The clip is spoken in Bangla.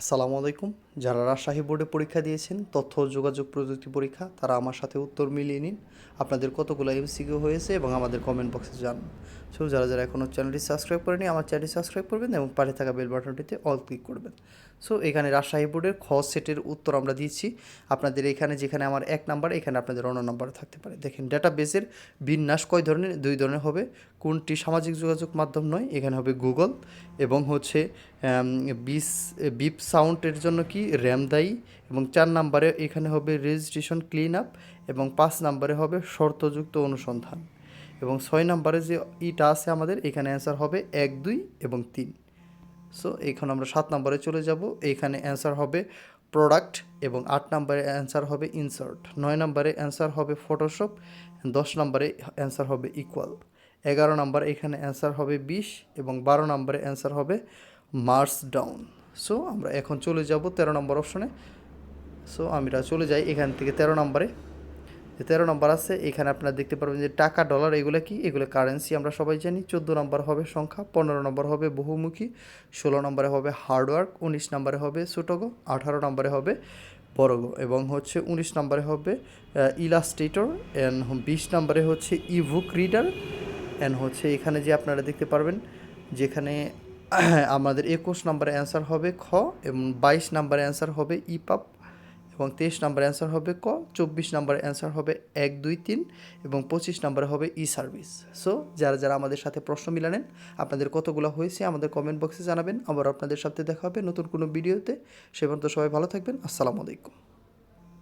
আসসালামু আলাইকুম। যারা রাজশাহী বোর্ডে পরীক্ষা দিয়েছেন তথ্য ও যোগাযোগ প্রযুক্তি পরীক্ষা, তারা আমার সাথে উত্তর মিলিয়ে নিন। আপনাদের কতগুলো এমসিকিউ হয়েছে এবং আমাদের কমেন্ট বক্সে জানান। সো যারা এখনও চ্যানেলটি সাবস্ক্রাইব করেনি, আমার চ্যানেলটি সাবস্ক্রাইব করবেন এবং পাশে থাকা বেল বাটনটিতে অল ক্লিক করবেন। সো এখানে রাজশাহী বোর্ডের খ সেটের উত্তর আমরা দিচ্ছি। আপনাদের এখানে যেখানে আমার 1 নাম্বার, এখানে আপনাদের অন্য নাম্বার থাকতে পারে। দেখেন, ডাটাবেসের বিন্যাস কয় ধরনের? 2 ধরনের হবে। কোনটি সামাজিক যোগাযোগ মাধ্যম নয়? এখানে হবে গুগল এবং হচ্ছে বিপ সাউন্ডের জন্য কি র্যাম দায়ী, এবং 4 নাম্বারে এখানে হবে রেজিস্ট্রেশন ক্লিন আপ, এবং 5 নাম্বারে হবে শর্তযুক্ত অনুসন্ধান, এবং 6 নাম্বারে যে ইটা আছে আমাদের, এখানে অ্যান্সার হবে 1, 2 এবং 3। সো এখন আমরা 7 নম্বরে চলে যাব। এইখানে অ্যান্সার হবে প্রোডাক্ট, এবং 8 নম্বরে অ্যান্সার হবে ইনসার্ট, 9 নম্বরে অ্যান্সার হবে ফটোশপ, 10 নম্বরে অ্যান্সার হবে ইকুয়াল, 11 নম্বর এখানে অ্যান্সার হবে 20, এবং 12 নম্বরে অ্যান্সার হবে মার্স ডাউন। সো আমরা এখন চলে যাব 13 নম্বর অপশনে। সো আমরা চলে যাই এখান থেকে 13 নম্বরে। যে 13 নম্বর আছে, এখানে আপনারা দেখতে পারবেন যে টাকা, ডলার, এগুলো কি? এগুলো কারেন্সি, আমরা সবাই জানি। 14 নম্বর হবে সংখ্যা, 15 নম্বর হবে বহুমুখী, 16 নম্বরে হবে হার্ডওয়ার্ক, 19 নম্বরে হবে ছোটগো, 18 নম্বরে হবে বড়গো, এবং হচ্ছে 19 নম্বরে হবে ইলাস্ট্রেটর, অ্যান্ড 20 নম্বরে হচ্ছে ইবুক রিডার, অ্যান্ড হচ্ছে এখানে যে আপনারা দেখতে পারবেন যেখানে আমাদের 21 নম্বরে অ্যান্সার হবে খ, এবং 22 নম্বরে অ্যান্সার হবে ইপাপ, এবং 23 নম্বরে অ্যান্সার হবে ক, 24 নম্বরে অ্যান্সার হবে 1, 2, 3, এবং 25 নম্বরে হবে ই সার্ভিস। সো যারা আমাদের সাথে প্রশ্ন মিলানেন, আপনাদের কতগুলো হয়েছে আমাদের কমেন্ট বক্সে জানাবেন। আবার আপনাদের সাথে দেখা হবে নতুন কোনো ভিডিওতে। সে পর্যন্ত সবাই ভালো থাকবেন। আসসালামু আলাইকুম।